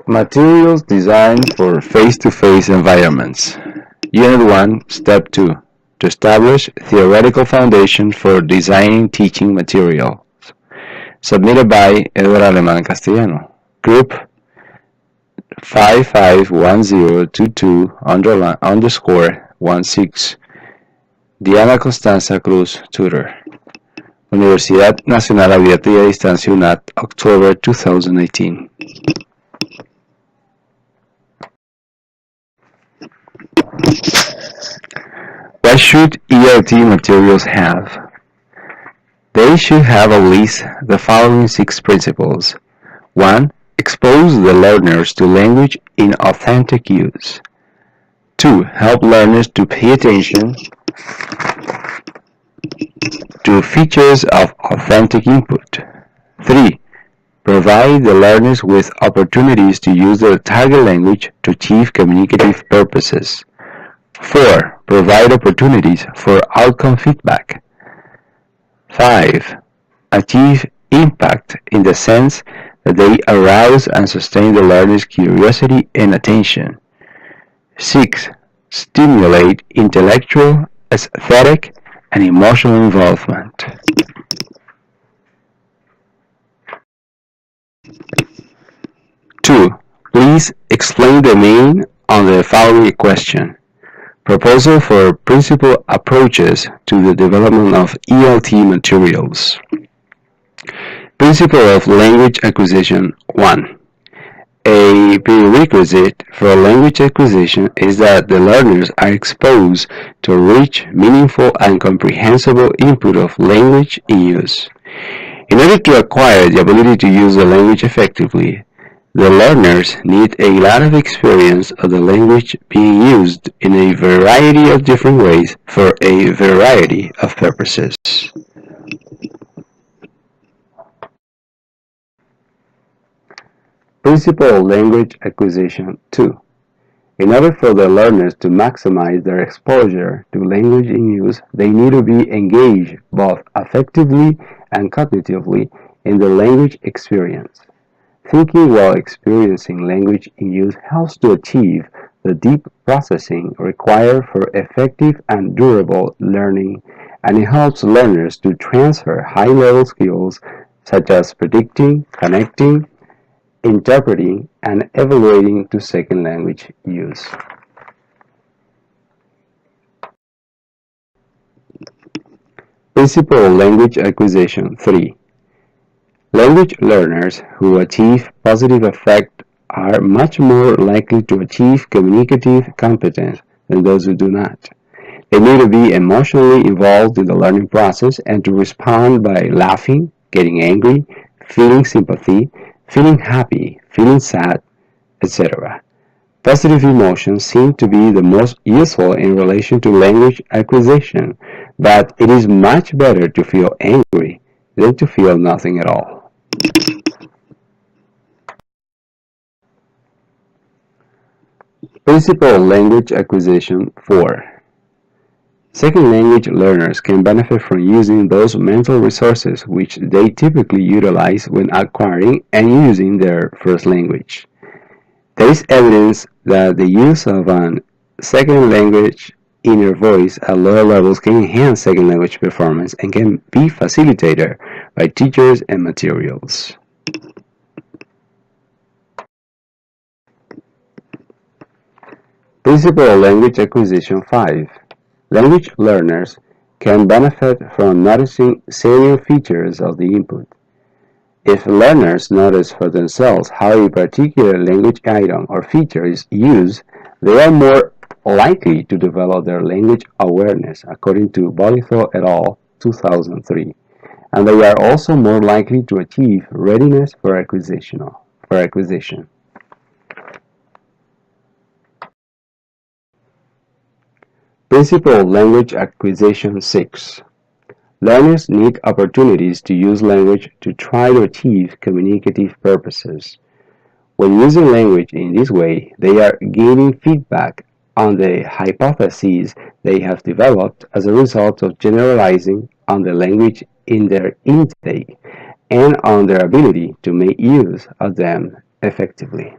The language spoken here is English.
Materials designed for face-to-face environments. Unit 1, Step 2. To establish theoretical foundation for designing teaching materials. Submitted by Eduar Aleman Castellano. Group 551022_16. Diana Constanza Cruz, Tutor. Universidad Nacional Abierta y a Distancia UNAT, October 2018. What should ELT materials have? They should have at least the following 6 principles. 1. Expose the learners to language in authentic use. 2. Help learners to pay attention to features of authentic input. 3. Provide the learners with opportunities to use their target language to achieve communicative purposes. 4. Provide opportunities for outcome feedback. 5. Achieve impact in the sense that they arouse and sustain the learner's curiosity and attention. 6. Stimulate intellectual, aesthetic, and emotional involvement. Two. Please explain the main on the following question. Proposal for principal approaches to the development of ELT materials. Principle of language acquisition 1. A prerequisite for language acquisition is that the learners are exposed to rich, meaningful, and comprehensible input of language in use. In order to acquire the ability to use the language effectively, the learners need a lot of experience of the language being used in a variety of different ways for a variety of purposes. Principle of language acquisition 2. In order for the learners to maximize their exposure to language in use, they need to be engaged both affectively and cognitively in the language experience. Thinking while experiencing language in use helps to achieve the deep processing required for effective and durable learning, and it helps learners to transfer high-level skills such as predicting, connecting, interpreting, and evaluating to second language use. Principle of language acquisition 3. Language learners who achieve positive effect are much more likely to achieve communicative competence than those who do not. They need to be emotionally involved in the learning process and to respond by laughing, getting angry, feeling sympathy, feeling happy, feeling sad, etc. Positive emotions seem to be the most useful in relation to language acquisition, but it is much better to feel angry than to feel nothing at all. Principle of language acquisition 4. Second language learners can benefit from using those mental resources which they typically utilize when acquiring and using their first language. There is evidence that the use of an second language inner voice at lower levels can enhance second language performance and can be facilitated by teachers and materials. Principle of language acquisition 5. Language learners can benefit from noticing salient features of the input. If learners notice for themselves how a particular language item or feature is used, they are more likely to develop their language awareness, according to Bolitho et al. 2003, and they are also more likely to achieve readiness for acquisition. Principle of language acquisition 6. Learners need opportunities to use language to try to achieve communicative purposes. When using language in this way, they are gaining feedback on the hypotheses they have developed as a result of generalizing on the language in their intake and on their ability to make use of them effectively.